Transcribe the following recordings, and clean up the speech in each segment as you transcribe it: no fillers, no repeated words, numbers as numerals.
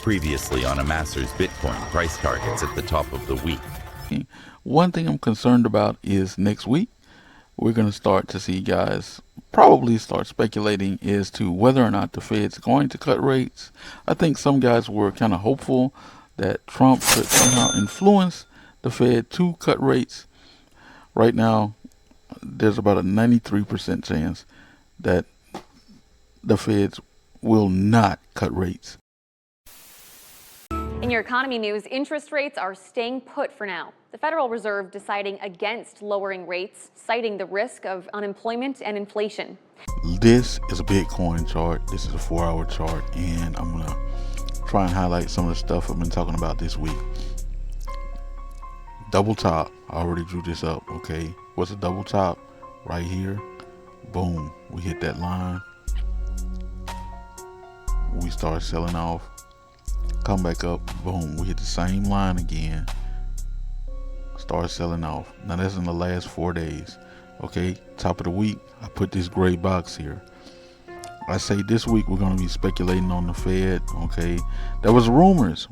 Previously on Amassers Bitcoin price targets at the top of the week. One thing I'm concerned about is next week we're going to start to see guys probably start speculating as to whether or not the Fed's going to cut rates. I think some guys were kind of hopeful that Trump could somehow influence the Fed to cut rates. Right now, there's about a 93% chance that the Feds will not cut rates. In your economy news, interest rates are staying put for now. The Federal Reserve deciding against lowering rates, citing the risk of unemployment and inflation. This is a Bitcoin chart. This is a 4-hour chart, and I'm going to try and highlight some of the stuff I've been talking about this week. Double top. I already drew this up, okay? What's a double top? Right here. Boom. We hit that line. We start selling off. Come back up, boom, we hit the same line again, start selling off. Now that's in the last 4 days. Okay, top of the week, I put this gray box here. I say this week we're going to be speculating on the Fed. Okay, there was rumors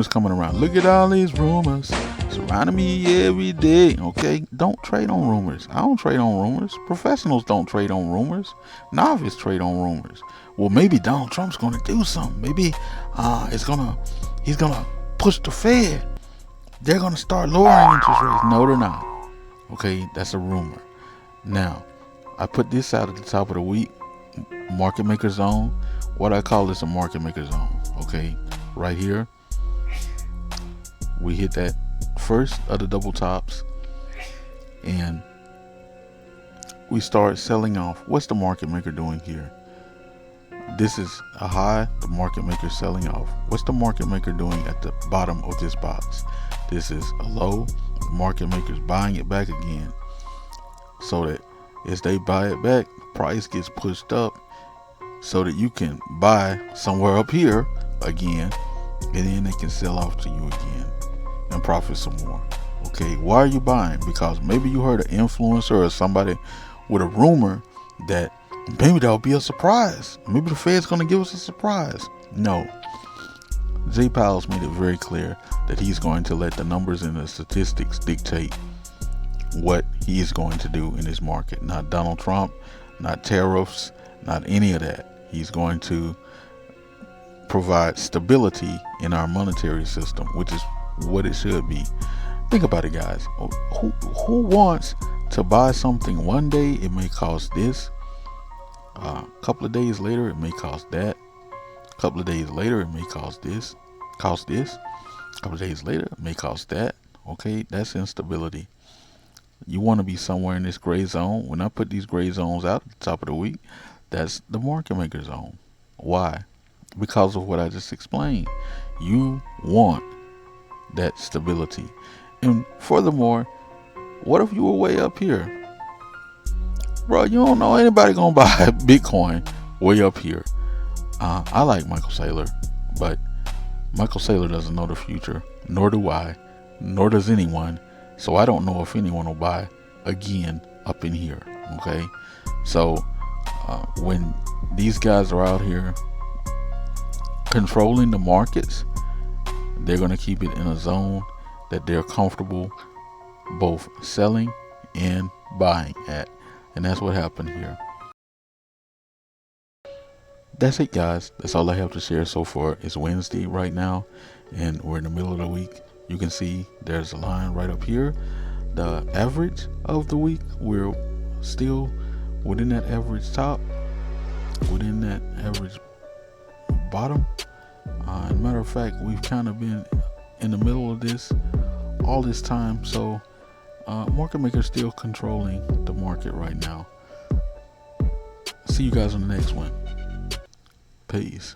coming around. Look at all these rumors surrounding me every day. Okay, don't trade on rumors. I don't trade on rumors. Professionals don't trade on rumors. Novices trade on rumors. Well, maybe Donald Trump's going to do something. Maybe he's gonna push the Fed. They're going to start lowering interest rates. No, they're not. Okay, that's a rumor. Now, I put this out at the top of the week. Market maker zone. What I call this a market maker zone. Okay, right here. We hit that first of the double tops, and we start selling off. What's the market maker doing here? This is a high, the market maker selling off. What's the market maker doing at the bottom of this box? This is a low, the market maker's buying it back again, so that as they buy it back, the price gets pushed up so that you can buy somewhere up here again, and then they can sell off to you again and profit some more. Okay, why are you buying? Because maybe you heard an influencer or somebody with a rumor that maybe that'll be a surprise. Maybe the Fed's going to give us a surprise. No. Jay Powell's made it very clear that he's going to let the numbers and the statistics dictate what he is going to do in his market. Not Donald Trump, not tariffs, not any of that. He's going to provide stability in our monetary system, which is what it should be. Think about it, guys. Who wants to buy something one day? It may cost this. A couple of days later, it may cost that. A couple of days later, it may cost this. A couple of days later, it may cost that. Okay, that's instability. You want to be somewhere in this gray zone. When I put these gray zones out at the top of the week, that's the market maker zone. Why? Because of what I just explained. You want that stability. And furthermore, what if you were way up here? Bro, you don't know anybody gonna buy Bitcoin way up here. I like Michael Saylor, but Michael Saylor doesn't know the future, nor do I, nor does anyone. So I don't know if anyone will buy again up in here. Okay, so when these guys are out here controlling the markets, they're gonna keep it in a zone that they're comfortable both selling and buying at. And that's what happened here. That's it, guys. That's all I have to share so far. It's Wednesday right now, and we're in the middle of the week. You can see there's a line right up here. The average of the week, we're still within that average top, within that average bottom. As a matter of fact, we've kind of been in the middle of this all this time. So market makers still controlling the market right now. See you guys on the next one. Peace.